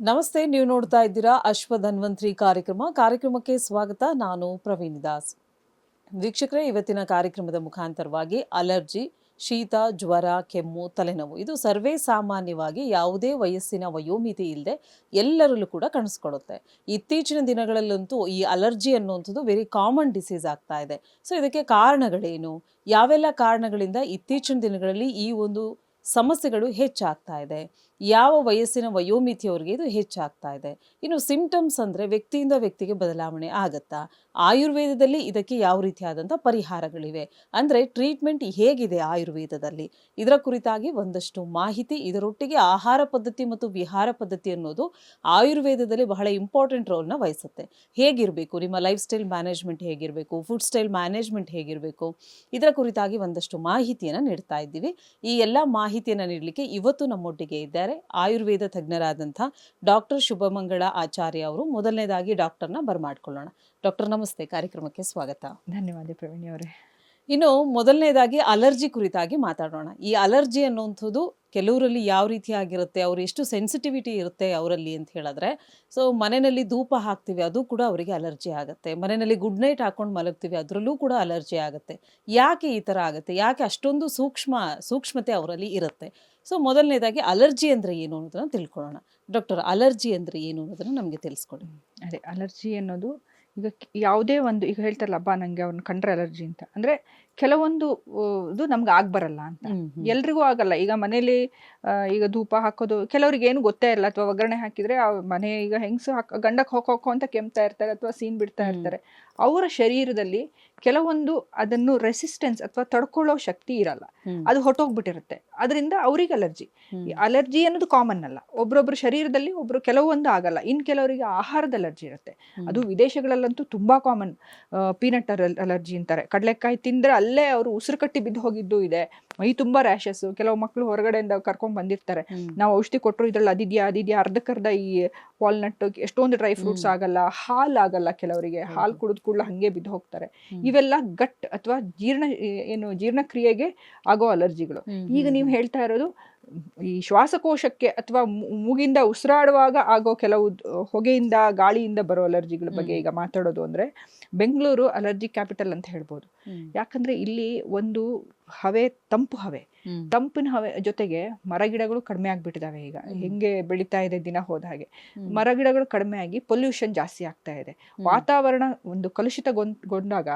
ನಮಸ್ತೆ, ನೀವು ನೋಡ್ತಾ ಇದ್ದೀರಾ ಅಶ್ವಧನ್ವಂತ್ರಿ ಕಾರ್ಯಕ್ರಮಕ್ಕೆ ಸ್ವಾಗತ. ನಾನು ಪ್ರವೀಣ್ ದಾಸ್. ವೀಕ್ಷಕರೇ, ಇವತ್ತಿನ ಕಾರ್ಯಕ್ರಮದ ಮುಖಾಂತರವಾಗಿ ಅಲರ್ಜಿ, ಶೀತ, ಜ್ವರ, ಕೆಮ್ಮು, ತಲೆನೋವು ಇದು ಸರ್ವೇ ಸಾಮಾನ್ಯವಾಗಿ ಯಾವುದೇ ವಯಸ್ಸಿನ ವಯೋಮಿತಿ ಇಲ್ಲದೆ ಎಲ್ಲರಲ್ಲೂ ಕೂಡ ಕಾಣಿಸ್ಕೊಳ್ಳುತ್ತೆ. ಇತ್ತೀಚಿನ ದಿನಗಳಲ್ಲಂತೂ ಈ ಅಲರ್ಜಿ ಅನ್ನುವಂಥದ್ದು ವೆರಿ ಕಾಮನ್ ಡಿಸೀಸ್ ಆಗ್ತಾ ಇದೆ. ಸೊ ಇದಕ್ಕೆ ಕಾರಣಗಳೇನು, ಯಾವೆಲ್ಲ ಕಾರಣಗಳಿಂದ ಇತ್ತೀಚಿನ ದಿನಗಳಲ್ಲಿ ಈ ಒಂದು ಸಮಸ್ಯೆಗಳು ಹೆಚ್ಚಾಗ್ತಾ ಇದೆ, ಯಾವ ವಯಸ್ಸಿನ ವಯೋಮಿತಿಯವರಿಗೆ ಇದು ಹೆಚ್ಚಾಗ್ತಾ ಇದೆ, ಇನ್ನು ಸಿಂಪ್ಟಮ್ಸ್ ಅಂದರೆ ವ್ಯಕ್ತಿಯಿಂದ ವ್ಯಕ್ತಿಗೆ ಬದಲಾವಣೆ ಆಗುತ್ತಾ, ಆಯುರ್ವೇದದಲ್ಲಿ ಇದಕ್ಕೆ ಯಾವ ರೀತಿಯಾದಂಥ ಪರಿಹಾರಗಳಿವೆ, ಅಂದರೆ ಟ್ರೀಟ್ಮೆಂಟ್ ಹೇಗಿದೆ ಆಯುರ್ವೇದದಲ್ಲಿ, ಇದರ ಕುರಿತಾಗಿ ಒಂದಷ್ಟು ಮಾಹಿತಿ, ಇದರೊಟ್ಟಿಗೆ ಆಹಾರ ಪದ್ಧತಿ ಮತ್ತು ವಿಹಾರ ಪದ್ಧತಿ ಅನ್ನೋದು ಆಯುರ್ವೇದದಲ್ಲಿ ಬಹಳ ಇಂಪಾರ್ಟೆಂಟ್ ರೋಲ್ನ ವಹಿಸುತ್ತೆ. ಹೇಗಿರಬೇಕು, ನಿಮ್ಮ ಲೈಫ್ ಸ್ಟೈಲ್ ಮ್ಯಾನೇಜ್ಮೆಂಟ್ ಹೇಗಿರಬೇಕು, ಫುಡ್ ಸ್ಟೈಲ್ ಮ್ಯಾನೇಜ್ಮೆಂಟ್ ಹೇಗಿರಬೇಕು, ಇದರ ಕುರಿತಾಗಿ ಒಂದಷ್ಟು ಮಾಹಿತಿಯನ್ನು ನೀಡ್ತಾ ಇದ್ದೀವಿ. ಈ ಎಲ್ಲ ಮಾಹಿತಿಯನ್ನು ನೀಡಲಿಕ್ಕೆ ಇವತ್ತು ನಮ್ಮೊಟ್ಟಿಗೆ ಇದ್ದಾರೆ ಆಯುರ್ವೇದ ತಜ್ಞರಾದಂಥ ಡಾಕ್ಟರ್ ಶುಭಮಂಗಳ ಆಚಾರ್ಯ ಅವರು. ಮೊದಲನೇದಾಗಿ ಡಾಕ್ಟರ್ನ ಬರಮಾಡ್ಕೊಳ್ಳೋಣ. ಡಾಕ್ಟರ್ ನಮಸ್ತೆ, ಕಾರ್ಯಕ್ರಮಕ್ಕೆ ಸ್ವಾಗತ. ಧನ್ಯವಾದ ಪ್ರವೀಣ್ ಅವರೇ. ಇನ್ನು ಮೊದಲನೇದಾಗಿ ಅಲರ್ಜಿ ಕುರಿತಾಗಿ ಮಾತಾಡೋಣ. ಈ ಅಲರ್ಜಿ ಅನ್ನುವಂಥದ್ದು ಕೆಲವರಲ್ಲಿ ಯಾವ ರೀತಿಯಾಗಿರುತ್ತೆ, ಅವ್ರು ಎಷ್ಟು ಸೆನ್ಸಿಟಿವಿಟಿ ಇರುತ್ತೆ ಅವರಲ್ಲಿ ಅಂತ ಹೇಳಿದ್ರೆ, ಸೊ ಮನೆಯಲ್ಲಿ ಧೂಪ ಹಾಕ್ತೀವಿ, ಅದು ಕೂಡ ಅವರಿಗೆ ಅಲರ್ಜಿ ಆಗುತ್ತೆ. ಮನೆಯಲ್ಲಿ ಗುಡ್ ನೈಟ್ ಹಾಕೊಂಡು ಮಲಗ್ತೀವಿ, ಅದರಲ್ಲೂ ಕೂಡ ಅಲರ್ಜಿ ಆಗುತ್ತೆ. ಯಾಕೆ ಈ ಥರ ಆಗುತ್ತೆ, ಯಾಕೆ ಅಷ್ಟೊಂದು ಸೂಕ್ಷ್ಮತೆ ಅವರಲ್ಲಿ ಇರುತ್ತೆ? ಸೊ ಮೊದಲನೇದಾಗಿ ಅಲರ್ಜಿ ಅಂದರೆ ಏನು ಅನ್ನೋದನ್ನು ತಿಳ್ಕೊಳ್ಳೋಣ. ಡಾಕ್ಟರ್, ಅಲರ್ಜಿ ಅಂದರೆ ಏನು ಅನ್ನೋದನ್ನು ನಮಗೆ ತಿಳಿಸ್ಕೊಡಿ. ಅದೇ ಅಲರ್ಜಿ ಅನ್ನೋದು ಈಗ ಯಾವುದೇ ಒಂದು, ಈಗ ಹೇಳ್ತಾರಲ್ಲ ಅಬ್ಬಾ ನಂಗೆ ಅವ್ರನ್ನ ಕಂಡ್ರೆ ಅಲರ್ಜಿ ಅಂತ, ಅಂದ್ರೆ ಕೆಲವೊಂದು ಇದು ನಮ್ಗೆ ಆಗ್ಬರಲ್ಲ ಅಂತ. ಎಲ್ರಿಗೂ ಆಗಲ್ಲ. ಈಗ ಮನೇಲಿ ಈಗ ಧೂಪ ಹಾಕೋದು ಕೆಲವ್ರಿಗೆ ಏನು ಗೊತ್ತೇ ಇಲ್ಲ, ಅಥವಾ ಒಗ್ಗರಣೆ ಹಾಕಿದ್ರೆ ಆ ಮನೆ ಈಗ ಹೆಂಗಸು ಗಂಡಕ್ಕೆ ಹೋಗೋ ಅಂತ ಕೆಮ್ತಾ ಇರ್ತಾರೆ ಅಥವಾ ಸೀನ್ ಬಿಡ್ತಾ ಇರ್ತಾರೆ. ಅವರ ಶರೀರದಲ್ಲಿ ಕೆಲವೊಂದು ಅದನ್ನು ರೆಸಿಸ್ಟೆನ್ಸ್ ಅಥವಾ ತಡ್ಕೊಳ್ಳೋ ಶಕ್ತಿ ಇರಲ್ಲ, ಅದು ಹೊಟ್ಟೋಗ್ಬಿಟ್ಟಿರುತ್ತೆ. ಅದರಿಂದ ಅವ್ರಿಗೆ ಅಲರ್ಜಿ ಅನ್ನೋದು ಕಾಮನ್ ಅಲ್ಲ. ಒಬ್ರೊಬ್ರ ಶರೀರದಲ್ಲಿ ಒಬ್ರು ಕೆಲವೊಂದು ಆಗಲ್ಲ, ಇನ್ ಕೆಲವರಿಗೆ ಆಹಾರದ ಅಲರ್ಜಿ ಇರುತ್ತೆ. ಅದು ವಿದೇಶಗಳಲ್ಲಂತೂ ತುಂಬಾ ಕಾಮನ್. ಪೀನಟ್ ಅಲರ್ಜಿ ಅಂತಾರೆ. ಕಡಲೆಕಾಯಿ ತಿಂದ್ರೆ ಅಲ್ಲೇ ಅವರು ಉಸಿರು ಕಟ್ಟಿ ಬಿದ್ದು ಹೋಗಿದ್ದು ಇದೆ. ಮೈ ತುಂಬಾ ರ್ಯಾಷಸ್. ಕೆಲವು ಮಕ್ಕಳು ಹೊರಗಡೆಯಿಂದ ಕರ್ಕೊಂಡ್ ಬಂದಿರ್ತಾರೆ, ನಾವು ಔಷಧಿ ಕೊಟ್ಟರು ಇದ್ರಲ್ಲಿ ಅದಿದ್ಯಾ ಅರ್ಧಕ್ಕರ್ಧ ಈ ವಾಲ್ನಟ್, ಎಷ್ಟೊಂದು ಡ್ರೈ ಫ್ರೂಟ್ಸ್ ಆಗಲ್ಲ, ಹಾಲು ಆಗಲ್ಲ, ಕೆಲವರಿಗೆ ಹಾಲು ಕುಡಿದ್ ಕೂಡಲೇ ಹಂಗೆ ಬಿದ್ದು ಹೋಗ್ತಾರೆ. ಇವೆಲ್ಲ ಗಟ್ ಅಥವಾ ಜೀರ್ಣಕ್ರಿಯೆಗೆ ಆಗೋ ಅಲರ್ಜಿಗಳು. ಈಗ ನೀವು ಹೇಳ್ತಾ ಇರೋದು ಈ ಶ್ವಾಸಕೋಶಕ್ಕೆ ಅಥವಾ ಮೂಗಿಂದ ಉಸಿರಾಡುವಾಗ ಆಗೋ ಕೆಲವು ಹೊಗೆಯಿಂದ ಗಾಳಿಯಿಂದ ಬರೋ ಅಲರ್ಜಿಗಳ ಬಗ್ಗೆ ಈಗ ಮಾತಾಡೋದು ಅಂದ್ರೆ, ಬೆಂಗಳೂರು ಅಲರ್ಜಿ ಕ್ಯಾಪಿಟಲ್ ಅಂತ ಹೇಳ್ಬೋದು. ಯಾಕಂದ್ರೆ ಇಲ್ಲಿ ಒಂದು ತಂಪಿನ ಹವೆ ಜೊತೆಗೆ ಮರಗಿಡಗಳು ಕಡಿಮೆ ಆಗ್ಬಿಟ್ಟಿದಾವೆ. ಈಗ ಹೆಂಗೆ ಬೆಳೀತಾ ಇದೆ ದಿನ ಹೋದ ಹಾಗೆ ಮರಗಿಡಗಳು ಕಡಿಮೆ ಆಗಿ ಪೊಲ್ಯೂಷನ್ ಜಾಸ್ತಿ ಆಗ್ತಾ ಇದೆ. ವಾತಾವರಣ ಒಂದು ಕಲುಷಿತಗೊಂಡಾಗ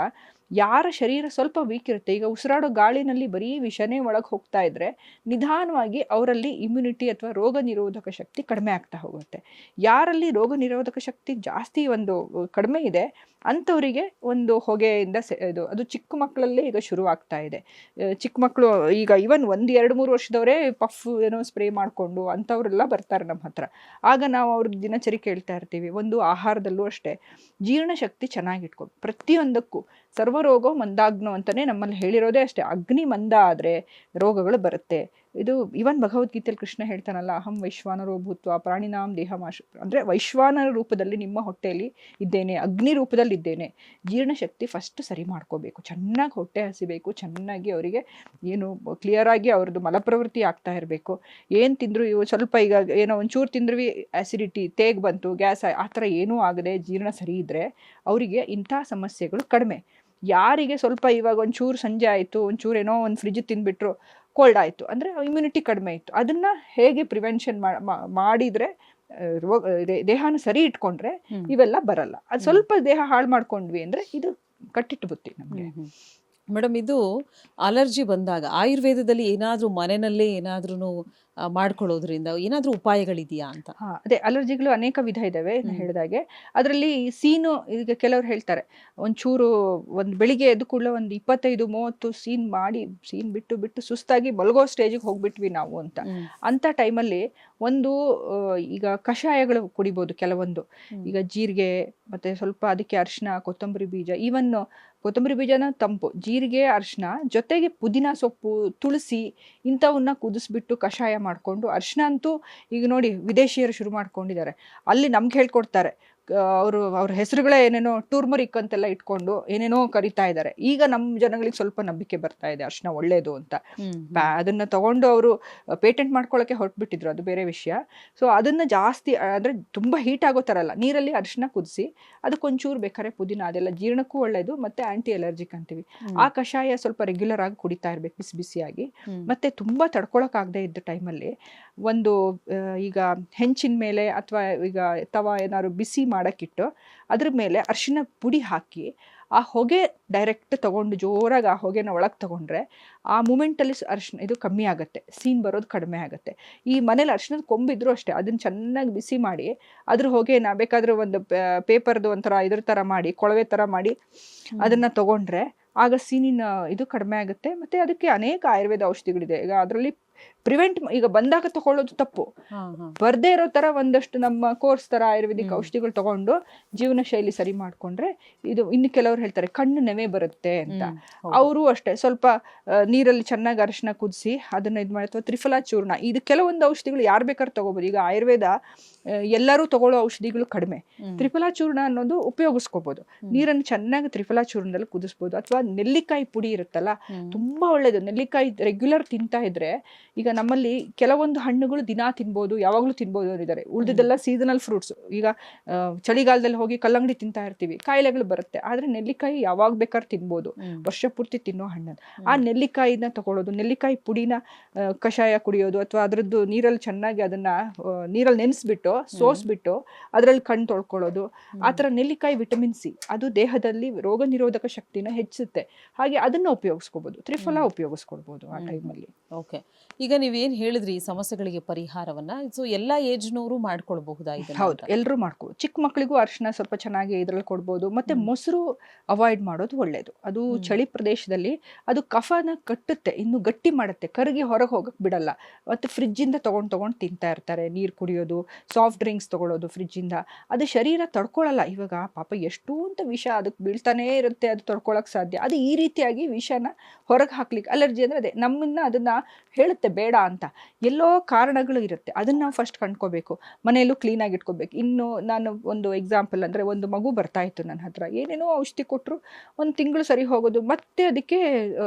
ಯಾರ ಶರೀರ ಸ್ವಲ್ಪ ವೀಕ್ ಇರುತ್ತೆ, ಈಗ ಉಸಿರಾಡೋ ಗಾಳಿನಲ್ಲಿ ಬರೀ ವಿಷನೇ ಒಳಗೆ ಹೋಗ್ತಾ ಇದ್ರೆ ನಿಧಾನವಾಗಿ ಅವರಲ್ಲಿ ಇಮ್ಯುನಿಟಿ ಅಥವಾ ರೋಗ ನಿರೋಧಕ ಶಕ್ತಿ ಕಡಿಮೆ ಆಗ್ತಾ ಹೋಗುತ್ತೆ. ಯಾರಲ್ಲಿ ರೋಗ ನಿರೋಧಕ ಶಕ್ತಿ ಜಾಸ್ತಿ ಒಂದು ಕಡಿಮೆ ಇದೆ ಅಂಥವರಿಗೆ ಒಂದು ಹೊಗೆಯಿಂದ ಅದು ಚಿಕ್ಕ ಮಕ್ಕಳಲ್ಲೇ ಈಗ ಶುರು ಆಗ್ತಾ ಇದೆ. ಚಿಕ್ಕ ಮಕ್ಕಳು ಈಗ ಇವನ್ 1-2-3 ವರ್ಷದವರೇ ಪಫ್ ಏನೋ ಸ್ಪ್ರೇ ಮಾಡಿಕೊಂಡು ಅಂಥವ್ರೆಲ್ಲ ಬರ್ತಾರೆ ನಮ್ಮ ಹತ್ರ. ಆಗ ನಾವು ಅವ್ರದ್ದು ದಿನಚರಿ ಕೇಳ್ತಾ ಇರ್ತೀವಿ. ಒಂದು ಆಹಾರದಲ್ಲೂ ಅಷ್ಟೇ ಜೀರ್ಣಶಕ್ತಿ ಚೆನ್ನಾಗಿಟ್ಕೊಂಡು, ಪ್ರತಿಯೊಂದಕ್ಕೂ ಸರ್ವರೋಗ ಮಂದಾಗ್ನೋ ಅಂತಾನೆ ನಮ್ಮಲ್ಲಿ ಹೇಳಿರೋದೇ ಅಷ್ಟೇ. ಅಗ್ನಿ ಮಂದ ಆದ್ರೆ ರೋಗಗಳು ಬರುತ್ತೆ. ಇದು ಇವನ್ ಭಗವದ್ಗೀತೆಯಲ್ಲಿ ಕೃಷ್ಣ ಹೇಳ್ತಾನಲ್ಲ, ಅಹಂ ವೈಶ್ವಾನರೋ ಭೂತ್ವ ಪ್ರಾಣಿನಾಂ ದೇಹಮಾಶ, ಅಂದ್ರೆ ವೈಶ್ವಾನರ ರೂಪದಲ್ಲಿ ನಿಮ್ಮ ಹೊಟ್ಟೆಯಲ್ಲಿ ಇದ್ದೇನೆ, ಅಗ್ನಿ ರೂಪದಲ್ಲಿ ಇದ್ದೇನೆ. ಜೀರ್ಣಶಕ್ತಿ ಫಸ್ಟ್ ಸರಿ ಮಾಡ್ಕೋಬೇಕು, ಚೆನ್ನಾಗಿ ಹೊಟ್ಟೆ ಹಸಿಬೇಕು, ಚೆನ್ನಾಗಿ ಅವರಿಗೆ ಏನು ಕ್ಲಿಯರ್ ಆಗಿ ಅವ್ರದ್ದು ಮಲಪ್ರವೃತ್ತಿ ಆಗ್ತಾ ಇರಬೇಕು. ಏನು ತಿಂದ್ರು ಇವು ಸ್ವಲ್ಪ ಈಗ ಏನೋ ಒಂಚೂರು ತಿಂದ್ರೂ ಆಸಿಡಿಟಿ ತೇಗ್ ಬಂತು, ಗ್ಯಾಸ್ ಆ ಥರ ಏನೂ ಆಗದೆ ಜೀರ್ಣ ಸರಿ ಇದ್ರೆ ಅವರಿಗೆ ಇಂಥ ಸಮಸ್ಯೆಗಳು ಕಡಿಮೆ. ಯಾರಿಗೆ ಸ್ವಲ್ಪ ಇವಾಗ ಒಂಚೂರು ಸಂಜೆ ಆಯಿತು, ಒಂಚೂರು ಏನೋ ಒಂದು ಫ್ರಿಜ್ ತಿಂದ್ಬಿಟ್ರು, ಕೋಲ್ಡ್ ಆಯಿತು ಅಂದರೆ ಇಮ್ಯುನಿಟಿ ಕಡಿಮೆ ಇತ್ತು, ಅದನ್ನ ಹೇಗೆ ಪ್ರಿವೆನ್ಷನ್ ಮಾಡಿದರೆ ದೇಹನ ಸರಿ ಇಟ್ಕೊಂಡ್ರೆ ಇವೆಲ್ಲ ಬರಲ್ಲ. ಅದು ಸ್ವಲ್ಪ ದೇಹ ಹಾಳು ಮಾಡ್ಕೊಂಡ್ವಿ ಅಂದರೆ ಇದು ಕಟ್ಟಿಟ್ಟು ಬುತ್ತಿ ನಮಗೆ. ಮೇಡಮ್, ಇದು ಅಲರ್ಜಿ ಬಂದಾಗ ಆಯುರ್ವೇದದಲ್ಲಿ ಏನಾದರೂ ಮನೆಯಲ್ಲೇ ಏನಾದ್ರೂ ಮಾಡ್ಕೊಳ್ಳೋದ್ರಿಂದ ಏನಾದರೂ ಉಪಾಯಗಳಿದೆಯಾ ಅಂತ? ಅದೇ ಅಲರ್ಜಿಗಳು ಅನೇಕ ವಿಧ ಇದಾವೆ ಹೇಳಿದಾಗೆ. ಅದರಲ್ಲಿ ಸೀನು, ಈಗ ಕೆಲವರು ಹೇಳ್ತಾರೆ ಒಂಚೂರು ಒಂದು ಬೆಳಿಗ್ಗೆ ಎದ್ದು ಕೂಡಲೇ ಒಂದು 25-30 ಸೀನ್ ಬಿಟ್ಟು ಸುಸ್ತಾಗಿ ಮಲಗೋ ಸ್ಟೇಜಿಗೆ ಹೋಗ್ಬಿಟ್ವಿ ನಾವು ಅಂತ. ಅಂಥ ಟೈಮಲ್ಲಿ ಒಂದು ಈಗ ಕಷಾಯಗಳು ಕುಡಿಬೋದು ಕೆಲವೊಂದು. ಈಗ ಜೀರಿಗೆ ಮತ್ತೆ ಸ್ವಲ್ಪ ಅದಕ್ಕೆ ಅರಿಶಿನ, ಕೊತ್ತಂಬರಿ ಬೀಜ, ಈವನ್ ಕೊತ್ತಂಬರಿ ಬೀಜನ ತಂಪು, ಜೀರಿಗೆ, ಅರಿಶಿನ ಜೊತೆಗೆ ಪುದೀನ ಸೊಪ್ಪು, ತುಳಸಿ ಇಂಥವನ್ನ ಕುದಿಸ್ಬಿಟ್ಟು ಕಷಾಯ ಮಾಡಿಕೊಂಡು, ಅರಿಶಿನ ಅಂತೂ ಈಗ ನೋಡಿ ವಿದೇಶಿಯರು ಶುರು ಮಾಡ್ಕೊಂಡಿದ್ದಾರೆ. ಅಲ್ಲಿ ನಮ್ಗೆ ಹೇಳ್ಕೊಡ್ತಾರೆ ಅವ್ರ ಹೆಸರುಗಳೇ ಏನೇನೋ ಟೂರ್ಮರಿಕ್ ಅಂತೆಲ್ಲ ಇಟ್ಕೊಂಡು ಏನೇನೋ ಕರಿತಾ ಇದ್ದಾರೆ. ಈಗ ನಮ್ಮ ಜನಗಳಿಗೆ ಸ್ವಲ್ಪ ನಂಬಿಕೆ ಬರ್ತಾ ಇದೆ ಅರಿಶಿನ ಒಳ್ಳೇದು ಅಂತ. ಅದನ್ನ ತಗೊಂಡು ಅವರು ಪೇಟೆಂಟ್ ಮಾಡ್ಕೊಳ್ಳೋಕೆ ಹೊರಟ್ಬಿಟ್ಟಿದ್ರು, ಅದು ಬೇರೆ ವಿಷಯ. ಸೊ ಅದನ್ನ ಜಾಸ್ತಿ ಅಂದ್ರೆ ತುಂಬಾ ಹೀಟ್ ಆಗೋ ತರ ಅಲ್ಲ, ನೀರಲ್ಲಿ ಅರಿಶಿನ ಕುದಿಸಿ ಅದಕ್ಕೊಂಚೂರು ಬೇಕಾದ್ರೆ ಪುದೀನ, ಅದೆಲ್ಲ ಜೀರ್ಣಕ್ಕೂ ಒಳ್ಳೇದು ಮತ್ತೆ ಆಂಟಿ ಅಲರ್ಜಿಕ್ ಅಂತೀವಿ. ಆ ಕಷಾಯ ಸ್ವಲ್ಪ ರೆಗ್ಯುಲರ್ ಆಗಿ ಕುಡಿತಾ ಇರ್ಬೇಕು ಬಿಸಿ ಬಿಸಿಯಾಗಿ. ಮತ್ತೆ ತುಂಬಾ ತಡ್ಕೊಳಕ್ ಆಗದೆ ಇದ್ದ ಟೈಮಲ್ಲಿ ಒಂದು ಈಗ ಹೆಂಚಿನ ಮೇಲೆ ಅಥವಾ ಈಗ ತವಾ ಏನಾದ್ರು ಬಿಸಿ ಮಾಡಕ್ಕಿಟ್ಟು ಅದ್ರ ಮೇಲೆ ಅರಿಶಿನ ಪುಡಿ ಹಾಕಿ ಆ ಹೊಗೆ ಡೈರೆಕ್ಟ್ ತಗೊಂಡು ಜೋರಾಗಿ ಆ ಹೊಗೆನ ಒಳಗೆ ತಗೊಂಡ್ರೆ ಆ ಮೂಮೆಂಟಲ್ಲಿ ಅರಿಶಿನ ಇದು ಕಮ್ಮಿ ಆಗುತ್ತೆ, ಸೀನ್ ಬರೋದು ಕಡಿಮೆ ಆಗುತ್ತೆ. ಈ ಮನೇಲಿ ಅರಿಶಿನದ ಕೊಂಬಿದ್ರು ಅಷ್ಟೇ, ಅದನ್ನ ಚೆನ್ನಾಗಿ ಬಿಸಿ ಮಾಡಿ ಅದ್ರ ಹೊಗೆನ ಬೇಕಾದ್ರೆ ಒಂದು ಪೇಪರ್ದು ಒಂಥರ ಇದ್ರ ಥರ ಮಾಡಿ, ಕೊಳವೆ ಥರ ಮಾಡಿ ಅದನ್ನ ತಗೊಂಡ್ರೆ ಆಗ ಸೀನಿನ ಇದು ಕಡಿಮೆ ಆಗುತ್ತೆ. ಮತ್ತೆ ಅದಕ್ಕೆ ಅನೇಕ ಆಯುರ್ವೇದ ಔಷಧಿಗಳಿದೆ. ಈಗ ಅದರಲ್ಲಿ ಪ್ರಿವೆಂಟ್ ಈಗ ಬಂದಾಗ ತಗೊಳ್ಳೋದು ತಪ್ಪು, ಬರ್ದೇ ಇರೋ ತರ ಒಂದಷ್ಟು ನಮ್ಮ ಕೋರ್ಸ್ ತರ ಆಯುರ್ವೇದಿಕ್ ಔಷಧಿಗಳು ತಗೊಂಡು ಜೀವನ ಶೈಲಿ ಸರಿ ಮಾಡ್ಕೊಂಡ್ರೆ ಇದು. ಇನ್ನು ಕೆಲವರು ಹೇಳ್ತಾರೆ ಕಣ್ಣು ನೆವೆ ಬರುತ್ತೆ ಅಂತ, ಅವರು ಅಷ್ಟೇ ಸ್ವಲ್ಪ ನೀರಲ್ಲಿ ಚೆನ್ನಾಗಿ ಅರಿಶಿನ ಕುದಿಸಿ ಅದನ್ನ ಇದು ಮಾಡಿ, ಅಥವಾ ತ್ರಿಫಲಾ ಚೂರ್ಣ, ಇದು ಕೆಲವೊಂದು ಔಷಧಿಗಳು ಯಾರು ಬೇಕಾದ್ರೂ ತಗೋಬಹುದು. ಈಗ ಆಯುರ್ವೇದ ಎಲ್ಲರೂ ತಗೊಳ್ಳೋ ಔಷಧಿಗಳು ಕಡಿಮೆ, ತ್ರಿಫಲಾ ಚೂರ್ಣ ಅನ್ನೋದು ಉಪಯೋಗಿಸ್ಕೋಬಹುದು. ನೀರನ್ನು ಚೆನ್ನಾಗಿ ತ್ರಿಫಲಾ ಚೂರ್ಣದಲ್ಲಿ ಕುದಿಸ್ಬೋದು. ಅಥವಾ ನೆಲ್ಲಿಕಾಯಿ ಪುಡಿ ಇರುತ್ತಲ್ಲ, ತುಂಬಾ ಒಳ್ಳೇದು. ನೆಲ್ಲಿಕಾಯಿ ರೆಗ್ಯುಲರ್ ತಿಂತಾ ಇದ್ರೆ, ಈಗ ನಮ್ಮಲ್ಲಿ ಕೆಲವೊಂದು ಹಣ್ಣುಗಳು ದಿನಾ ತಿನ್ಬೋದು, ಯಾವಾಗ್ಲೂ ತಿನ್ಬೋದು ಅಂದಿದ್ದಾರೆ. ಉಳಿದಿದ್ದೆಲ್ಲ ಸೀಸನಲ್ ಫ್ರೂಟ್ಸ್. ಈಗ ಚಳಿಗಾಲದಲ್ಲಿ ಹೋಗಿ ಕಲ್ಲಂಗಡಿ ತಿಂತಾ ಇರ್ತೀವಿ, ಕಾಯಿಲೆಗಳು ಬರುತ್ತೆ. ಆದ್ರೆ ನೆಲ್ಲಿಕಾಯಿ ಯಾವಾಗ ಬೇಕಾದ್ರೂ ತಿನ್ಬೋದು, ವರ್ಷ ಪೂರ್ತಿ ತಿನ್ನೋ ಹಣ್ಣು. ಆ ನೆಲ್ಲಿಕಾಯಿನ ತಗೊಳ್ಳೋದು, ನೆಲ್ಲಿಕಾಯಿ ಪುಡಿನ ಕಷಾಯ ಕುಡಿಯೋದು, ಅಥವಾ ಅದ್ರದ್ದು ನೀರಲ್ಲಿ ಚೆನ್ನಾಗಿ ಅದನ್ನ ನೀರಲ್ಲಿ ನೆನೆಸ್ಬಿಟ್ಟು ಸೋಸ್ಬಿಟ್ಟು ಅದ್ರಲ್ಲಿ ಕಣ್ಣು ತೊಳ್ಕೊಳ್ಳೋದು. ಆತರ ನೆಲ್ಲಿಕಾಯಿ ವಿಟಮಿನ್ ಸಿ, ಅದು ದೇಹದಲ್ಲಿ ರೋಗ ನಿರೋಧಕ ಶಕ್ತಿನ ಹೆಚ್ಚುತ್ತೆ. ಹಾಗೆ ಅದನ್ನ ಉಪಯೋಗಿಸ್ಕೋಬಹುದು, ತ್ರಿಫಲ ಉಪಯೋಗಿಸ್ಕೊಳ್ಬಹುದು ಆ ಟೈಮಲ್ಲಿ. ಓಕೆ, ಈಗ ನೀವೇನ್ ಹೇಳಿದ್ರಿ ಈ ಸಮಸ್ಯೆಗಳಿಗೆ ಪರಿಹಾರವನ್ನ, ಸೊ ಎಲ್ಲಾ ಏಜ್ನವರು ಮಾಡ್ಕೊಳ್ಬಹುದಾ? ಹೌದು, ಎಲ್ಲರೂ ಮಾಡ್ಕೋಬಹುದು. ಚಿಕ್ಕ ಮಕ್ಕಳಿಗೂ ಅರಿಶಿನ ಸ್ವಲ್ಪ ಚೆನ್ನಾಗಿ ಇದ್ರಲ್ಲಿ ಕೊಡ್ಬೋದು. ಮತ್ತೆ ಮೊಸರು ಅವಾಯ್ಡ್ ಮಾಡೋದು ಒಳ್ಳೇದು. ಅದು ಚಳಿ ಪ್ರದೇಶದಲ್ಲಿ ಅದು ಕಫನ ಕಟ್ಟುತ್ತೆ, ಇನ್ನು ಗಟ್ಟಿ ಮಾಡುತ್ತೆ, ಕರಗಿ ಹೊರಗೆ ಹೋಗಕ್ ಬಿಡಲ್ಲ. ಮತ್ತೆ ಫ್ರಿಜ್ ಇಂದ ತಗೊಂಡ್ ತಿಂತಾ ಇರ್ತಾರೆ. ನೀರು ಕುಡಿಯೋದು, ಸಾಫ್ಟ್ ಡ್ರಿಂಕ್ಸ್ ತಗೊಳ್ಳೋದು ಫ್ರಿಜ್ ಇಂದ, ಅದು ಶರೀರ ತಡ್ಕೊಳ್ಳಲ್ಲ. ಇವಾಗ ಪಾಪ ಎಷ್ಟು ಅಂತ ವಿಷ ಅದಕ್ಕೆ ಬೀಳ್ತಾನೆ ಇರುತ್ತೆ, ಅದು ತಡ್ಕೊಳಕ್ ಸಾಧ್ಯ. ಅದು ಈ ರೀತಿಯಾಗಿ ವಿಷನ ಹೊರಗೆ ಹಾಕ್ಲಿಕ್ಕೆ, ಅಲರ್ಜಿ ಅಂದ್ರೆ ಅದೇ ನಮ್ಮನ್ನ ಅದನ್ನ ಹೇಳುತ್ತೆ ಬೇಡ ಅಂತ, ಎಲ್ಲೋ ಕಾರಣಗಳು ಇರುತ್ತೆ. ಅದನ್ನ ನಾವು ಫಸ್ಟ್ ಕಂಡ್ಕೋಬೇಕು, ಮನೆಯಲ್ಲೂ ಕ್ಲೀನ್ ಆಗಿ ಇಟ್ಕೋಬೇಕು. ಇನ್ನು ನಾನು ಒಂದು ಎಕ್ಸಾಂಪಲ್ ಅಂದ್ರೆ, ಒಂದು ಮಗು ಬರ್ತಾ ಇತ್ತು ನನ್ನ ಹತ್ರ, ಏನೇನೋ ಔಷಧಿ ಕೊಟ್ಟರು, 1 ತಿಂಗಳು ಸರಿ ಹೋಗೋದು, ಮತ್ತೆ ಅದಕ್ಕೆ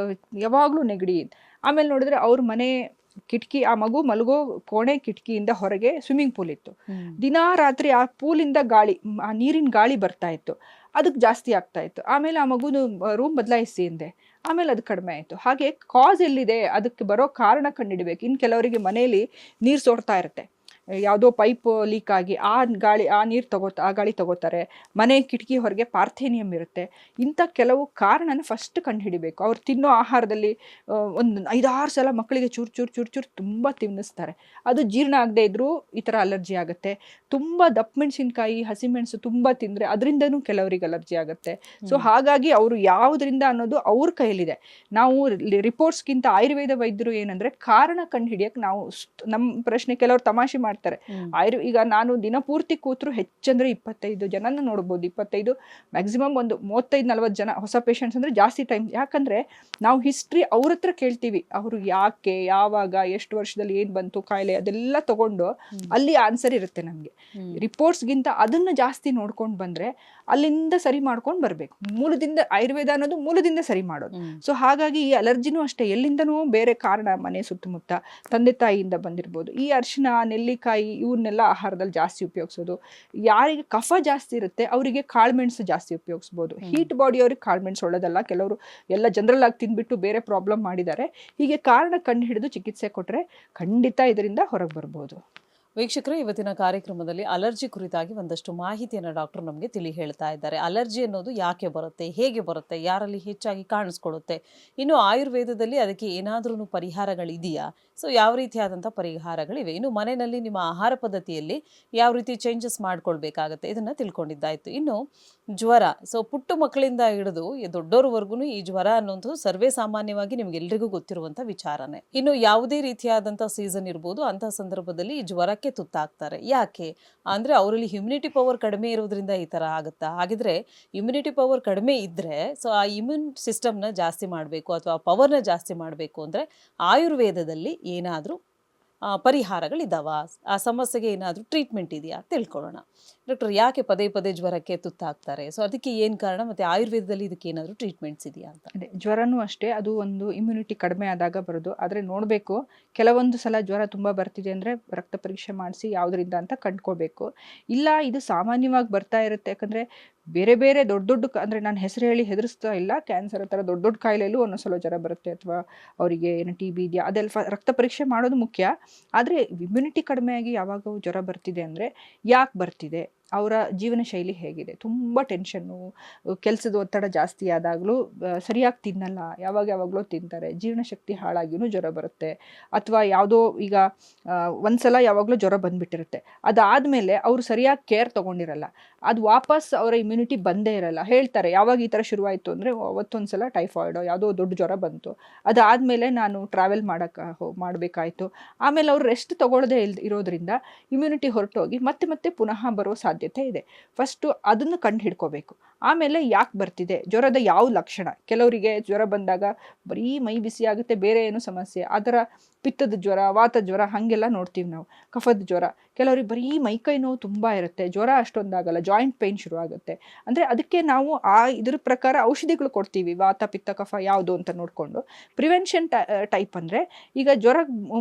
ಯಾವಾಗ್ಲೂ ನೆಗಡಿ. ಆಮೇಲೆ ನೋಡಿದ್ರೆ ಅವ್ರ ಮನೆ ಕಿಟಕಿ, ಆ ಮಗು ಮಲಗೋ ಕೋಣೆ ಕಿಟಕಿಯಿಂದ ಹೊರಗೆ ಸ್ವಿಮ್ಮಿಂಗ್ ಪೂಲ್ ಇತ್ತು. ದಿನಾ ರಾತ್ರಿ ಆ ಪೂಲಿಂದ ಗಾಳಿ, ಆ ನೀರಿನ ಗಾಳಿ ಬರ್ತಾ ಇತ್ತು, ಅದಕ್ಕೆ ಜಾಸ್ತಿ ಆಗ್ತಾ ಇತ್ತು. ಆಮೇಲೆ ಆ ಮಗುನು ರೂಮ್ ಬದಲಾಯಿಸಿ ಅಂದೆ, ಆಮೇಲೆ ಅದು ಕಡಿಮೆ ಆಯಿತು. ಹಾಗೆ ಕಾಸ್ ಎಲ್ಲಿದೆ, ಅದಕ್ಕೆ ಬರೋ ಕಾರಣ ಕಂಡುಹಿಡಬೇಕು. ಇನ್ನು ಕೆಲವರಿಗೆ ಮನೆಯಲ್ಲಿ ನೀರು ಸೋರ್ತಾ ಇರುತ್ತೆ, ಯಾವುದೋ ಪೈಪ್ ಲೀಕ್ ಆಗಿ ಆ ಗಾಳಿ ತಗೋತಾರೆ. ಮನೆ ಕಿಟಕಿ ಹೊರಗೆ ಪಾರ್ಥೇನಿಯಂ ಇರುತ್ತೆ. ಇಂಥ ಕೆಲವು ಕಾರಣನ ಫಸ್ಟ್ ಕಂಡುಹಿಡಿಬೇಕು. ಅವ್ರು ತಿನ್ನೋ ಆಹಾರದಲ್ಲಿ ಒಂದು 5-6 ಸಲ ಮಕ್ಕಳಿಗೆ ಚೂರು ತುಂಬ ತಿನ್ನಿಸ್ತಾರೆ, ಅದು ಜೀರ್ಣ ಆಗದೆ ಇದ್ರೂ ಈ ಥರ ಅಲರ್ಜಿ ಆಗುತ್ತೆ. ತುಂಬ ದಪ್ಪ ಮೆಣಸಿನ್ಕಾಯಿ, ಹಸಿಮೆಣಸು ತುಂಬ ತಿಂದರೆ ಅದರಿಂದನೂ ಕೆಲವರಿಗೆ ಅಲರ್ಜಿ ಆಗುತ್ತೆ. ಸೊ ಹಾಗಾಗಿ ಅವರು ಯಾವುದರಿಂದ ಅನ್ನೋದು ಅವ್ರ ಕೈಯಲ್ಲಿದೆ. ನಾವು ರಿಪೋರ್ಟ್ಸ್ಗಿಂತ ಆಯುರ್ವೇದ ವೈದ್ಯರು ಏನಂದ್ರೆ ಕಾರಣ ಕಂಡುಹಿಡಿಯಕ್ಕೆ ನಾವು ನಮ್ಮ ಪ್ರಶ್ನೆ, ಕೆಲವರು ತಮಾಷೆ ಮಾಡ್ತಾರೆ. ಈಗ ನಾನು ದಿನಪೂರ್ತಿ ಕೂತ್ರು ಹೆಚ್ಚಂದ್ರೆ 25 ಜನನ ನೋಡ್ಬೋದು. 25 ಮ್ಯಾಕ್ಸಿಮಮ್ ಒಂದು 35-40 ಜನ ಹೊಸ ಪೇಷಂಟ್ಸ್ ಅಂದ್ರೆ ಜಾಸ್ತಿ ಟೈಮ್. ಯಾಕಂದ್ರೆ ನಾವು ಹಿಸ್ಟ್ರಿ ಅವ್ರ ಹತ್ರ ಕೇಳ್ತೀವಿ, ಅವರು ಯಾಕೆ, ಯಾವಾಗ, ಎಷ್ಟು ವರ್ಷದಲ್ಲಿ ಏನ್ ಬಂತು ಕಾಯಿಲೆ, ಅದೆಲ್ಲ ತಗೊಂಡು ಅಲ್ಲಿ ಆನ್ಸರ್ ಇರುತ್ತೆ ನಮ್ಗೆ. ರಿಪೋರ್ಟ್ಸ್ಗಿಂತ ಅದನ್ನ ಜಾಸ್ತಿ ನೋಡ್ಕೊಂಡು ಬಂದ್ರೆ ಅಲ್ಲಿಂದ ಸರಿ ಮಾಡ್ಕೊಂಡು ಬರ್ಬೇಕು. ಮೂಲದಿಂದ ಆಯುರ್ವೇದ ಅನ್ನೋದು ಮೂಲದಿಂದ ಸರಿ ಮಾಡೋದು. ಸೊ ಹಾಗಾಗಿ ಈ ಅಲರ್ಜಿನೂ ಅಷ್ಟೇ, ಎಲ್ಲಿಂದನೂ ಬೇರೆ ಕಾರಣ, ಮನೆ ಸುತ್ತಮುತ್ತ ತಂದೆ ತಾಯಿಯಿಂದ ಬಂದಿರ್ಬೋದು. ಈ ಅರಿಶಿನ, ನೆಲ್ಲಿಕಾಯಿ ಇವನ್ನೆಲ್ಲ ಆಹಾರದಲ್ಲಿ ಜಾಸ್ತಿ ಉಪಯೋಗಿಸೋದು. ಯಾರಿಗೆ ಕಫ ಜಾಸ್ತಿ ಇರುತ್ತೆ ಅವರಿಗೆ ಕಾಳುಮೆಣಸು ಜಾಸ್ತಿ ಉಪಯೋಗಿಸ್ಬೋದು. ಹೀಟ್ ಬಾಡಿ ಅವ್ರಿಗೆ ಕಾಳುಮೆಣಸು ಒಳ್ಳೇದಲ್ಲ, ಕೆಲವರು ಎಲ್ಲ ಜನರಲ್ ಆಗಿ ತಿಂದ್ಬಿಟ್ಟು ಬೇರೆ ಪ್ರಾಬ್ಲಮ್ ಮಾಡಿದ್ದಾರೆ. ಹೀಗೆ ಕಾರಣ ಕಂಡು ಹಿಡಿದು ಚಿಕಿತ್ಸೆ ಕೊಟ್ಟರೆ ಖಂಡಿತ ಇದರಿಂದ ಹೊರಗೆ ಬರ್ಬೋದು. ವೀಕ್ಷಕರೇ, ಇವತ್ತಿನ ಕಾರ್ಯಕ್ರಮದಲ್ಲಿ ಅಲರ್ಜಿ ಕುರಿತಾಗಿ ಒಂದಷ್ಟು ಮಾಹಿತಿಯನ್ನು ಡಾಕ್ಟರ್ ನಮಗೆ ತಿಳಿ ಹೇಳ್ತಾ ಇದ್ದಾರೆ. ಅಲರ್ಜಿ ಅನ್ನೋದು ಯಾಕೆ ಬರುತ್ತೆ, ಹೇಗೆ ಬರುತ್ತೆ, ಯಾರಲ್ಲಿ ಹೆಚ್ಚಾಗಿ ಕಾಣಿಸ್ಕೊಳ್ಳುತ್ತೆ, ಇನ್ನು ಆಯುರ್ವೇದದಲ್ಲಿ ಅದಕ್ಕೆ ಏನಾದ್ರೂ ಪರಿಹಾರಗಳಿದೆಯಾ, ಸೊ ಯಾವ ರೀತಿಯಾದಂಥ ಪರಿಹಾರಗಳಿವೆ, ಇನ್ನು ಮನೆಯಲ್ಲಿ ನಿಮ್ಮ ಆಹಾರ ಪದ್ಧತಿಯಲ್ಲಿ ಯಾವ ರೀತಿ ಚೇಂಜಸ್ ಮಾಡ್ಕೊಳ್ಬೇಕಾಗತ್ತೆ, ಇದನ್ನು ತಿಳ್ಕೊಂಡಿದ್ದಾಯಿತು. ಇನ್ನು ಜ್ವರ, ಸೊ ಪುಟ್ಟ ಮಕ್ಕಳಿಂದ ಹಿಡಿದು ದೊಡ್ಡೋರ್ವರೆಗೂ ಈ ಜ್ವರ ಅನ್ನೋದು ಸರ್ವೇ ಸಾಮಾನ್ಯವಾಗಿ ನಿಮ್ಗೆಲ್ರಿಗೂ ಗೊತ್ತಿರುವಂಥ ವಿಚಾರನೇ. ಇನ್ನು ಯಾವುದೇ ರೀತಿಯಾದಂಥ ಸೀಸನ್ ಇರ್ಬೋದು, ಅಂಥ ಸಂದರ್ಭದಲ್ಲಿ ಈ ಜ್ವರಕ್ಕೆ ತುತ್ತಾಗ್ತಾರೆ. ಯಾಕೆ ಅಂದ್ರೆ ಅವರಲ್ಲಿ ಇಮ್ಯುನಿಟಿ ಪವರ್ ಕಡಿಮೆ ಇರೋದ್ರಿಂದ ಈ ತರ ಆಗುತ್ತಾ? ಹಾಗಿದ್ರೆ ಇಮ್ಯುನಿಟಿ ಪವರ್ ಕಡಿಮೆ ಇದ್ರೆ, ಸೊ ಆ ಇಮ್ಯೂನ್ ಸಿಸ್ಟಮ್ನ ಜಾಸ್ತಿ ಮಾಡಬೇಕು ಅಥವಾ ಪವರ್ನ ಜಾಸ್ತಿ ಮಾಡಬೇಕು ಅಂದ್ರೆ ಆಯುರ್ವೇದದಲ್ಲಿ ಏನಾದರೂ ಪರಿಹಾರಗಳಿದ್ದಾವ, ಆ ಸಮಸ್ಯೆಗೆ ಏನಾದರೂ ಟ್ರೀಟ್ಮೆಂಟ್ ಇದೆಯಾ ತಿಳ್ಕೊಳ್ಳೋಣ. ಡಾಕ್ಟರ್, ಯಾಕೆ ಪದೇ ಪದೇ ಜ್ವರಕ್ಕೆ ತುತ್ತಾಗ್ತಾರೆ? ಸೊ ಅದಕ್ಕೆ ಏನು ಕಾರಣ, ಮತ್ತು ಆಯುರ್ವೇದದಲ್ಲಿ ಇದಕ್ಕೆ ಏನಾದರೂ ಟ್ರೀಟ್ಮೆಂಟ್ಸ್ ಇದೆಯಾ ಅಂತ? ಅದೇ ಜ್ವರನೂ ಅಷ್ಟೇ, ಅದು ಒಂದು ಇಮ್ಯುನಿಟಿ ಕಡಿಮೆ ಆದಾಗ ಬರೋದು. ಆದರೆ ನೋಡಬೇಕು, ಕೆಲವೊಂದು ಸಲ ಜ್ವರ ತುಂಬ ಬರ್ತಿದೆ ಅಂದರೆ ರಕ್ತ ಪರೀಕ್ಷೆ ಮಾಡಿಸಿ ಯಾವುದರಿಂದ ಅಂತ ಕಂಡ್ಕೋಬೇಕು. ಇಲ್ಲ ಇದು ಸಾಮಾನ್ಯವಾಗಿ ಬರ್ತಾ ಇರುತ್ತೆ, ಯಾಕಂದರೆ ಬೇರೆ ಬೇರೆ ದೊಡ್ಡ ದೊಡ್ಡ ಅಂದರೆ ನಾನು ಹೆಸರು ಹೇಳಿ ಹೆದರಿಸ್ತಾ ಇಲ್ಲ, ಕ್ಯಾನ್ಸರ್ ಆ ಥರ ದೊಡ್ಡ ದೊಡ್ಡ ಕಾಯಿಲೆಯಲ್ಲೂ ಒಂದೊಂದ್ಸಲ ಜ್ವರ ಬರುತ್ತೆ, ಅಥವಾ ಅವರಿಗೆ ಏನು TB ಇದೆಯಾ ಅದೆಲ್ಲ ರಕ್ತ ಪರೀಕ್ಷೆ ಮಾಡೋದು ಮುಖ್ಯ. ಆದರೆ ಇಮ್ಯುನಿಟಿ ಕಡಿಮೆಯಾಗಿ ಯಾವಾಗ ಜ್ವರ ಬರ್ತಿದೆ ಅಂದರೆ ಯಾಕೆ ಬರ್ತಿದೆ, ಅವರ ಜೀವನ ಶೈಲಿ ಹೇಗಿದೆ, ತುಂಬ ಟೆನ್ಷನ್ನು, ಕೆಲಸದ ಒತ್ತಡ ಜಾಸ್ತಿ ಆದಾಗಲೂ ಸರಿಯಾಗಿ ತಿನ್ನಲ್ಲ, ಯಾವಾಗಲೂ ತಿಂತಾರೆ, ಜೀರ್ಣಶಕ್ತಿ ಹಾಳಾಗಿಯೂ ಜ್ವರ ಬರುತ್ತೆ. ಅಥವಾ ಯಾವುದೋ ಈಗ ಒಂದ್ಸಲ ಯಾವಾಗಲೂ ಜ್ವರ ಬಂದುಬಿಟ್ಟಿರುತ್ತೆ, ಅದಾದಮೇಲೆ ಅವರು ಸರಿಯಾಗಿ ಕೇರ್ ತೊಗೊಂಡಿರಲ್ಲ, ಅದು ವಾಪಸ್ ಅವರ ಇಮ್ಯುನಿಟಿ ಬಂದೇ ಇರಲ್ಲ. ಹೇಳ್ತಾರೆ ಯಾವಾಗ ಈ ಥರ ಶುರುವಾಯಿತು ಅಂದರೆ ಅವತ್ತೊಂದು ಸಲ ಟೈಫಾಯ್ಡೋ ಯಾವುದೋ ದೊಡ್ಡ ಜ್ವರ ಬಂತು, ಅದಾದಮೇಲೆ ನಾನು ಟ್ರಾವೆಲ್ ಮಾಡಬೇಕಾಯಿತು, ಆಮೇಲೆ ಅವರು ರೆಸ್ಟ್ ತೊಗೊಳ್ಳೋದೇ ಇರೋದ್ರಿಂದ ಇಮ್ಯುನಿಟಿ ಹೊರಟೋಗಿ ಮತ್ತೆ ಪುನಃ ಬರೋ ಸಾಧ್ಯತೆ ಇದೆ. ಫಸ್ಟು ಅದನ್ನು ಕಂಡು ಹಿಡ್ಕೋಬೇಕು. ಆಮೇಲೆ ಯಾಕೆ ಬರ್ತಿದೆ, ಜ್ವರದ ಯಾವ ಲಕ್ಷಣ. ಕೆಲವರಿಗೆ ಜ್ವರ ಬಂದಾಗ ಬರೀ ಮೈ ಬಿಸಿ ಆಗುತ್ತೆ, ಬೇರೆ ಏನು ಸಮಸ್ಯೆ, ಅದರ ಪಿತ್ತದ ಜ್ವರ, ವಾತ ಜ್ವರ ಹಾಗೆಲ್ಲ ನೋಡ್ತೀವಿ ನಾವು. ಕಫದ ಜ್ವರ, ಕೆಲವರಿಗೆ ಬರೀ ಮೈಕೈ ನೋವು ತುಂಬ ಇರುತ್ತೆ, ಜ್ವರ ಅಷ್ಟೊಂದಾಗಲ್ಲ, ಜಾಯಿಂಟ್ ಪೇಯ್ನ್ ಶುರು ಆಗುತ್ತೆ. ಅಂದರೆ ಅದಕ್ಕೆ ನಾವು ಇದ್ರ ಪ್ರಕಾರ ಔಷಧಿಗಳು ಕೊಡ್ತೀವಿ, ವಾತ ಪಿತ್ತ ಕಫ ಯಾವುದು ಅಂತ ನೋಡಿಕೊಂಡು. ಪ್ರಿವೆನ್ಷನ್ ಟೈಪ್ ಅಂದರೆ ಈಗ ಜ್ವರ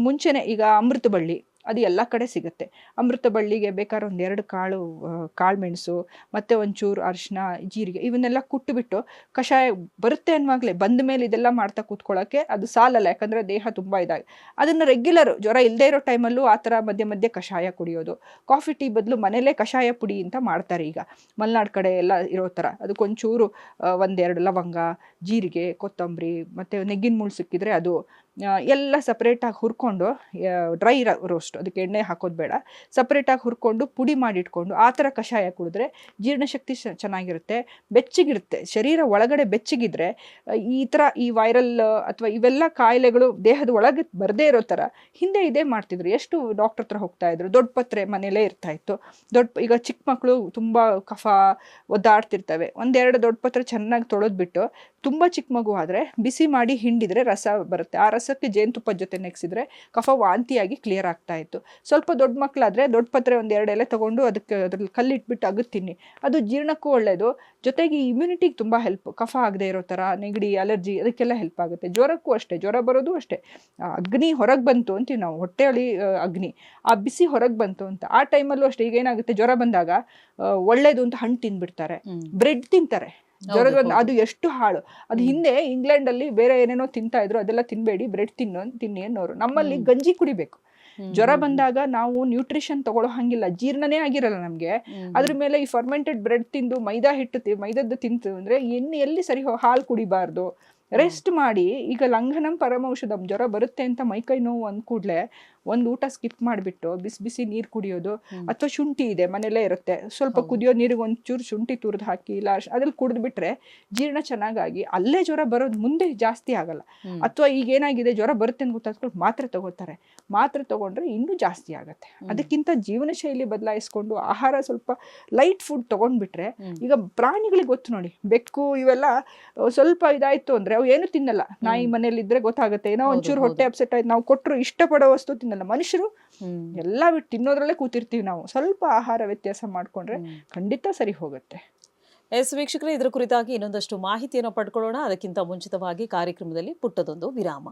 ಮುಂಚೆನೇ ಈಗ ಅಮೃತ ಬಳ್ಳಿ ಅದು ಎಲ್ಲ ಕಡೆ ಸಿಗುತ್ತೆ. ಅಮೃತ ಬಳ್ಳಿಗೆ ಬೇಕಾದ್ರೆ 1-2 ಕಾಳು ಮೆಣಸು ಮತ್ತು ಒಂಚೂರು ಅರಿಶಿನ, ಜೀರಿಗೆ ಇವನ್ನೆಲ್ಲ ಕುಟ್ಟುಬಿಟ್ಟು ಕಷಾಯ ಬರುತ್ತೆ ಅನ್ನುವಾಗಲೇ, ಬಂದ ಮೇಲೆ ಇದೆಲ್ಲ ಮಾಡ್ತಾ ಕೂತ್ಕೊಳ್ಳೋಕ್ಕೆ ಅದು ಸಾಲಲ್ಲ, ಯಾಕಂದರೆ ದೇಹ ತುಂಬ ಇದಾಗಿ ಅದನ್ನು ರೆಗ್ಯುಲರ್ ಜ್ವರ ಇಲ್ಲದೇ ಇರೋ ಟೈಮಲ್ಲೂ ಆ ಥರ ಮಧ್ಯೆ ಕಷಾಯ ಕುಡಿಯೋದು. ಕಾಫಿ ಟೀ ಬದಲು ಮನೇಲೇ ಕಷಾಯ ಪುಡಿ ಅಂತ ಮಾಡ್ತಾರೆ ಈಗ ಮಲೆನಾಡು ಕಡೆ ಎಲ್ಲ ಇರೋ ಥರ. ಅದಕ್ಕೊಂಚೂರು 1-2 ಲವಂಗ, ಜೀರಿಗೆ, ಕೊತ್ತಂಬರಿ ಮತ್ತು ನೆಗ್ಗಿನ ಮುಳ್ಳು ಸಿಕ್ಕಿದ್ರೆ ಅದು ಎಲ್ಲ ಸಪ್ರೇಟಾಗಿ ಹುರ್ಕೊಂಡು, ಡ್ರೈ ರೋಸ್ಟ್, ಅದಕ್ಕೆ ಎಣ್ಣೆ ಹಾಕೋದು ಬೇಡ, ಸಪ್ರೇಟಾಗಿ ಹುರ್ಕೊಂಡು ಪುಡಿ ಮಾಡಿಟ್ಕೊಂಡು ಆ ಥರ ಕಷಾಯ ಕುಡಿದ್ರೆ ಜೀರ್ಣಶಕ್ತಿ ಚೆನ್ನಾಗಿರುತ್ತೆ, ಬೆಚ್ಚಗಿರುತ್ತೆ ಶರೀರ ಒಳಗಡೆ. ಬೆಚ್ಚಗಿದ್ರೆ ಈ ಥರ ಈ ವೈರಲ್ ಅಥವಾ ಇವೆಲ್ಲ ಕಾಯಿಲೆಗಳು ದೇಹದ ಒಳಗೆ ಬರದೇ ಇರೋ ಥರ ಹಿಂದೆ ಇದೇ ಮಾಡ್ತಿದ್ರು. ಎಷ್ಟು ಡಾಕ್ಟರ್ ಹತ್ರ ಹೋಗ್ತಾ ಇದ್ರು, ದೊಡ್ಡ ಪತ್ರೆ ಮನೇಲೇ ಇರ್ತಾ ಇತ್ತು. ಈಗ ಚಿಕ್ಕ ಮಕ್ಕಳು ತುಂಬ ಕಫ ಒದ್ದಾಡ್ತಿರ್ತವೆ, 1-2 ದೊಡ್ಡ ಪತ್ರೆ ಚೆನ್ನಾಗಿ ತೊಳೆದ್ಬಿಟ್ಟು, ತುಂಬ ಚಿಕ್ಕ ಮಗು ಆದರೆ ಬಿಸಿ ಮಾಡಿ ಹಿಂಡಿದ್ರೆ ರಸ ಬರುತ್ತೆ, ಆ ರಸಕ್ಕೆ ಜೇನುತುಪ್ಪದ ಜೊತೆ ನೆಕ್ಸಿದ್ರೆ ಕಫ ವಾಂತಿಯಾಗಿ ಕ್ಲಿಯರ್ ಆಗ್ತಾ ಇತ್ತು. ಸ್ವಲ್ಪ ದೊಡ್ಡ ಮಕ್ಕಳಾದರೆ ದೊಡ್ಡ ಪತ್ರೆ 1-2 ಎಲೆ ತೊಗೊಂಡು ಅದಕ್ಕೆ ಅದ್ರಲ್ಲಿ ಕಲ್ಲಿಟ್ಬಿಟ್ಟು ಅಗದು ತಿನ್ನಿ, ಅದು ಜೀರ್ಣಕ್ಕೂ ಒಳ್ಳೆಯದು, ಜೊತೆಗೆ ಇಮ್ಯುನಿಟಿಗೆ ತುಂಬ ಹೆಲ್ಪ್. ಕಫ ಆಗದೆ ಇರೋ ಥರ, ನೆಗಡಿ, ಅಲರ್ಜಿ ಅದಕ್ಕೆಲ್ಲ ಹೆಲ್ಪ್ ಆಗುತ್ತೆ. ಜ್ವರಕ್ಕೂ ಅಷ್ಟೇ, ಜ್ವರ ಬರೋದು ಅಷ್ಟೇ, ಅಗ್ನಿ ಹೊರಗೆ ಬಂತು ಅಂತೀವಿ ನಾವು, ಹೊಟ್ಟೆಯಲ್ಲಿ ಅಗ್ನಿ, ಆ ಬಿಸಿ ಹೊರಗೆ ಬಂತು ಅಂತ. ಆ ಟೈಮಲ್ಲೂ ಅಷ್ಟೇ, ಈಗ ಏನಾಗುತ್ತೆ ಜ್ವರ ಬಂದಾಗ ಒಳ್ಳೇದು ಅಂತ ಹಣ್ಣು ತಿಂದ್ಬಿಡ್ತಾರೆ, ಬ್ರೆಡ್ ತಿಂತಾರೆ. ಜ್ವರದ ಅದು ಎಷ್ಟು ಹಾಳು. ಅದು ಹಿಂದೆ ಇಂಗ್ಲೆಂಡಲ್ಲಿ ಬೇರೆ ಏನೇನೋ ತಿಂತಾ ಇದ್ರು, ಅದೆಲ್ಲ ತಿನ್ಬೇಡಿ, ಬ್ರೆಡ್ ತಿನ್ನಿ ಅನ್ನೋರು. ನಮ್ಮಲ್ಲಿ ಗಂಜಿ ಕುಡಿಬೇಕು. ಜ್ವರ ಬಂದಾಗ ನಾವು ನ್ಯೂಟ್ರಿಷನ್ ತಗೊಳ್ಳೋ ಹಂಗಿಲ್ಲ, ಜೀರ್ಣನೇ ಆಗಿರಲ್ಲ ನಮಗೆ. ಅದ್ರ ಮೇಲೆ ಈ ಫರ್ಮೆಂಟೆಡ್ ಬ್ರೆಡ್ ತಿಂದು ಮೈದಾದ್ದು ತಿಂತು ಅಂದರೆ ಎಲ್ಲಿ ಸರಿ, ಹಾಲು ಕುಡಿಬಾರ್ದು, ರೆಸ್ಟ್ ಮಾಡಿ. ಈಗ ಲಂಘನಂ ಪರಮೌಷಧಂ, ಜ್ವರ ಬರುತ್ತೆ ಅಂತ ಮೈಕೈ ನೋವು ಅಂದ ಕೂಡಲೇ ಒಂದು ಊಟ ಸ್ಕಿಪ್ ಮಾಡಿಬಿಟ್ಟು ಬಿಸಿ ನೀರು ಕುಡಿಯೋದು, ಅಥವಾ ಶುಂಠಿ ಇದೆ ಮನೇಲೇ ಇರುತ್ತೆ, ಸ್ವಲ್ಪ ಕುದಿಯೋ ನೀರಿಗೆ ಒಂಚೂರು ಶುಂಠಿ ತುರಿದು ಹಾಕಿ ಇಲ್ಲ ಅದ್ರಲ್ಲಿ ಕುಡಿದ್ಬಿಟ್ರೆ ಜೀರ್ಣ ಚೆನ್ನಾಗಾಗಿ ಅಲ್ಲೇ ಜ್ವರ ಬರೋದು ಮುಂದೆ ಜಾಸ್ತಿ ಆಗಲ್ಲ. ಅಥವಾ ಈಗ ಏನಾಗಿದೆ, ಜ್ವರ ಬರುತ್ತೆ ಅಂತ ಗೊತ್ತಾಗ್ಕೊಂಡು ಮಾತ್ರೆ ತಗೋತಾರೆ, ಮಾತ್ರೆ ತಗೊಂಡ್ರೆ ಇನ್ನೂ ಜಾಸ್ತಿ ಆಗುತ್ತೆ. ಅದಕ್ಕಿಂತ ಜೀವನ ಶೈಲಿ ಬದಲಾಯಿಸ್ಕೊಂಡು ಆಹಾರ ಸ್ವಲ್ಪ ಲೈಟ್ ಫುಡ್ ತಗೊಂಡ್ಬಿಟ್ರೆ, ಈಗ ಪ್ರಾಣಿಗಳಿಗೆ ಗೊತ್ತು ನೋಡಿ, ಬೆಕ್ಕು ಇವೆಲ್ಲ ಸ್ವಲ್ಪ ಇದಾಯ್ತು ಅಂದ್ರೆ ಅವು ಏನು ತಿನ್ನಲ್ಲ. ನಾಯಿ ಮನೇಲಿ ಇದ್ರೆ ಗೊತ್ತಾಗುತ್ತೆ, ಏನೋ ಒಂಚೂರು ಹೊಟ್ಟೆ ಅಪ್ಸೆಟ್ ಆಯ್ತು, ನಾವು ಕೊಟ್ಟರು ಇಷ್ಟಪಡೋ ವಸ್ತು ತಿನ್ನಲ್ಲ. ಮನುಷ್ಯರು ಎಲ್ಲ ಬಿಟ್ಟು ತಿನ್ನೋದ್ರಲ್ಲೇ ಕೂತಿರ್ತೀವಿ. ನಾವು ಸ್ವಲ್ಪ ಆಹಾರ ವ್ಯತ್ಯಾಸ ಮಾಡ್ಕೊಂಡ್ರೆ ಖಂಡಿತ ಸರಿ ಹೋಗುತ್ತೆ. ವೀಕ್ಷಕರೇ, ಇದರ ಕುರಿತಾಗಿ ಇನ್ನೊಂದಷ್ಟು ಮಾಹಿತಿಯನ್ನು ಪಡ್ಕೊಳ್ಳೋಣ. ಅದಕ್ಕಿಂತ ಮುಂಚಿತವಾಗಿ ಕಾರ್ಯಕ್ರಮದಲ್ಲಿ ಪುಟ್ಟದೊಂದು ವಿರಾಮ.